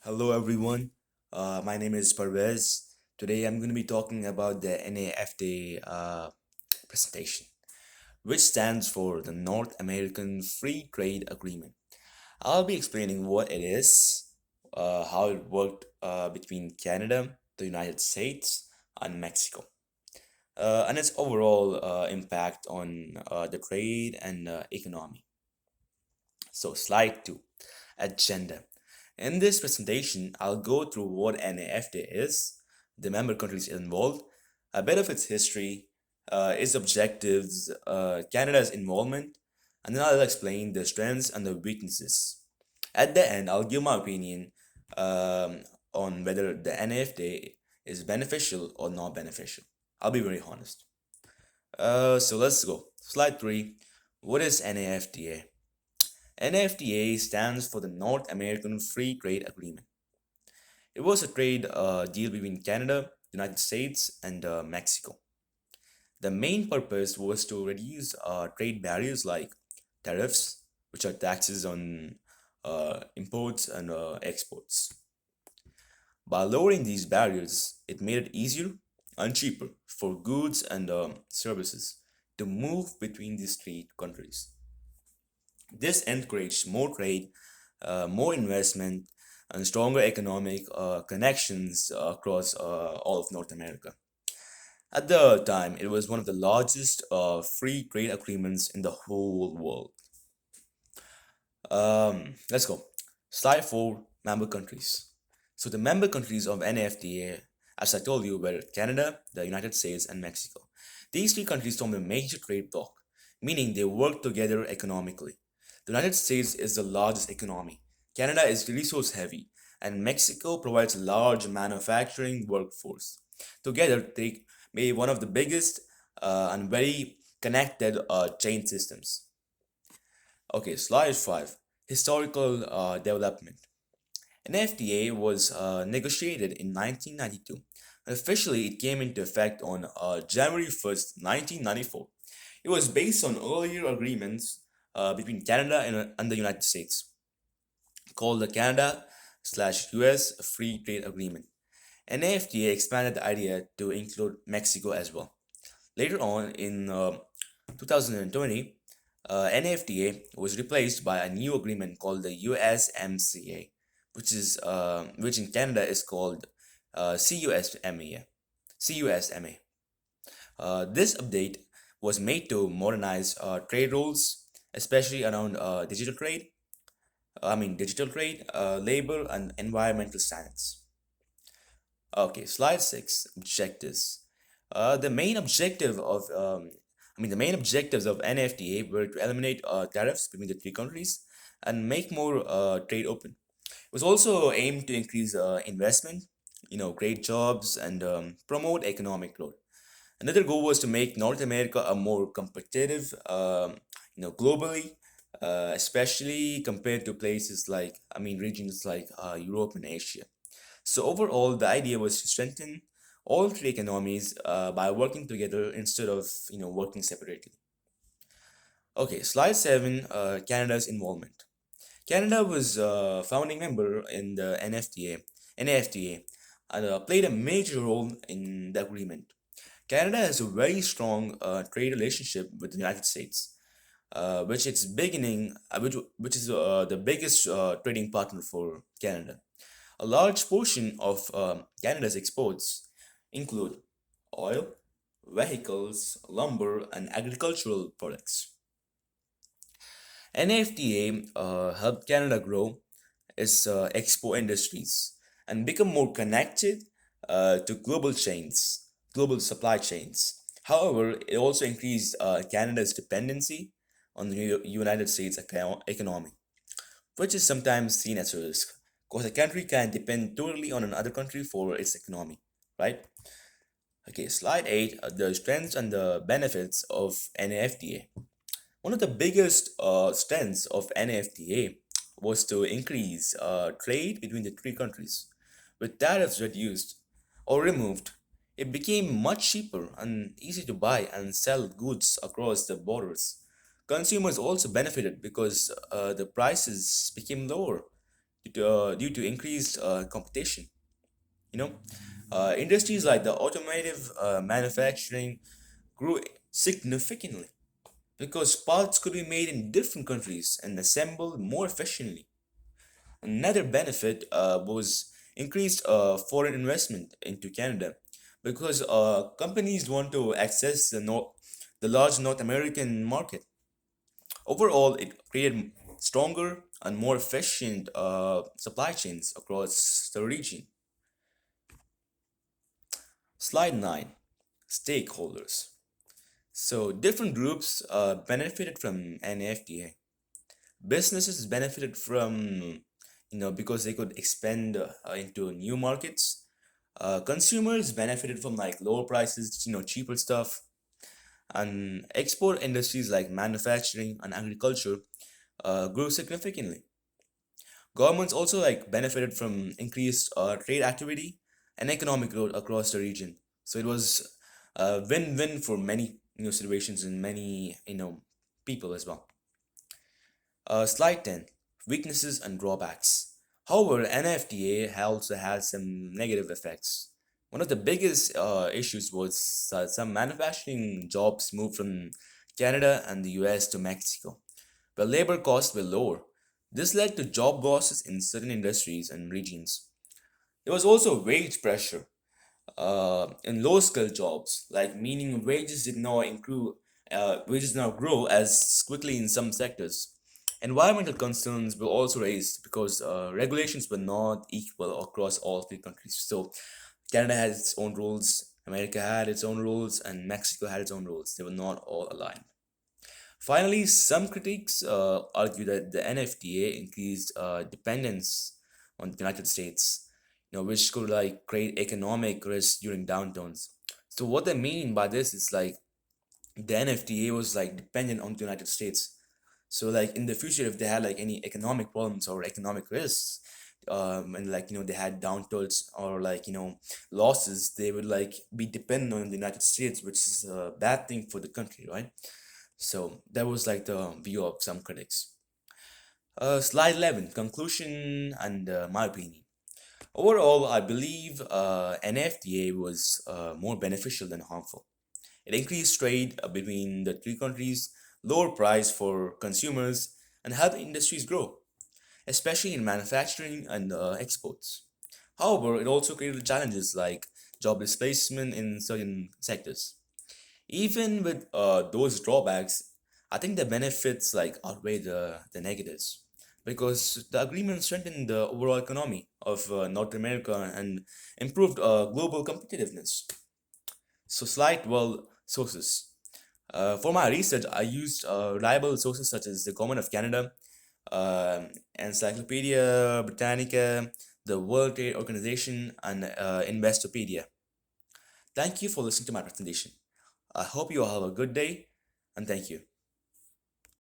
Hello, everyone. My name is Parvez. Today, I'm going to be talking about the NAFTA presentation, which stands for the North American Free Trade Agreement. I'll be explaining what it is, how it worked between Canada, the United States, and Mexico, and its overall impact on the trade and economy. So, slide 2, agenda. In this presentation, I'll go through what NAFTA is, the member countries involved, a bit of its history, its objectives, Canada's involvement, and then I'll explain the strengths and the weaknesses. At the end, I'll give my opinion on whether the NAFTA is beneficial or not beneficial. I'll be very honest. So let's go. Slide 3. What is NAFTA? NAFTA stands for the North American Free Trade Agreement. It was a trade deal between Canada, United States, and Mexico. The main purpose was to reduce trade barriers like tariffs, which are taxes on imports and exports. By lowering these barriers, it made it easier and cheaper for goods and services to move between these three countries. This encouraged more trade, more investment, and stronger economic connections across all of North America. At the time, it was one of the largest free trade agreements in the whole world. Let's go. Slide 4, member countries. So the member countries of NAFTA, as I told you, were Canada, the United States, and Mexico. These three countries form a major trade bloc, meaning they work together economically. The United States is the largest economy. Canada is resource heavy, and Mexico provides a large manufacturing workforce. Together, they may one of the biggest and very connected chain systems. Okay, slide 5. Historical development. An FTA was negotiated in 1992. Officially, it came into effect on January 1st, 1994. It was based on earlier agreements between Canada and the United States, called the Canada/US Free Trade Agreement. An FTA expanded the idea to include Mexico as well. Later on, in 2020, NAFTA was replaced by a new agreement called the USMCA, which in Canada is called CUSMA. CUSMA. This update was made to modernize trade rules, especially around digital trade, labor, and environmental standards. Okay, slide 6, objectives. The main objective of the main objectives of NFTA were to eliminate tariffs between the three countries and make more trade open. It was also aimed to increase investment, create jobs, and promote economic growth. Another goal was to make North America a more competitive, globally, especially compared to regions like Europe and Asia. So overall, the idea was to strengthen all three economies by working together instead of working separately. Okay, slide 7, Canada's involvement. Canada was a founding member in the NAFTA, and played a major role in the agreement. Canada has a very strong trade relationship with the United States, which is the biggest trading partner for Canada. A large portion of Canada's exports include oil, vehicles, lumber, and agricultural products. NAFTA helped Canada grow its export industries and become more connected to global supply chains. However, it also increased Canada's dependency on the United States economy, which is sometimes seen as a risk, because a country can depend totally on another country for its economy, right? Okay, slide 8, the strengths and the benefits of NAFTA. One of the biggest strengths of NAFTA was to increase trade between the three countries. With tariffs reduced or removed, it became much cheaper and easy to buy and sell goods across the borders. Consumers also benefited because the prices became lower due to increased competition. You know, industries like the automotive manufacturing grew significantly because parts could be made in different countries and assembled more efficiently. Another benefit was increased foreign investment into Canada because companies want to access the large North American market. Overall, it created stronger and more efficient supply chains across the region. Slide 9, Stakeholders. So, different groups benefited from NAFTA. Businesses benefited from, because they could expand into new markets. Consumers benefited from like lower prices, cheaper stuff. And export industries like manufacturing and agriculture grew significantly. Governments also like benefited from increased trade activity and economic growth across the region. So it was a win-win for many situations and many people as well. Slide 10, Weaknesses and Drawbacks. However, NFTA also has some negative effects. One of the biggest issues was some manufacturing jobs moved from Canada and the US to Mexico, where labor costs were lower. This led to job losses in certain industries and regions. There was also wage pressure in low skilled jobs, like meaning wages did not grow as quickly in some sectors. Environmental concerns were also raised because regulations were not equal across all three countries. So Canada had its own rules, America had its own rules, and Mexico had its own rules. They were not all aligned. Finally, some critics argue that the NFTA increased dependence on the United States, which could like create economic risk during downturns. So what they mean by this is like the NFTA was like dependent on the United States. So like in the future, if they had like any economic problems or economic risks, and like they had downturns or like losses, they would like be dependent on the United States, which is a bad thing for the country, right? So that was like the view of some critics. Slide 11, conclusion and my opinion. Overall, I believe NFTA was more beneficial than harmful. It increased trade between the three countries, lower price for consumers, and helped industries grow, especially in manufacturing and exports. However, it also created challenges like job displacement in certain sectors. Even with those drawbacks, I think the benefits like outweigh the negatives because the agreement strengthened the overall economy of North America and improved global competitiveness. So, slide 12, sources. For my research, I used reliable sources such as the Government of Canada, Encyclopedia Britannica, the World Trade Organization, and Investopedia. Thank you for listening to my presentation. I hope you all have a good day, and thank you.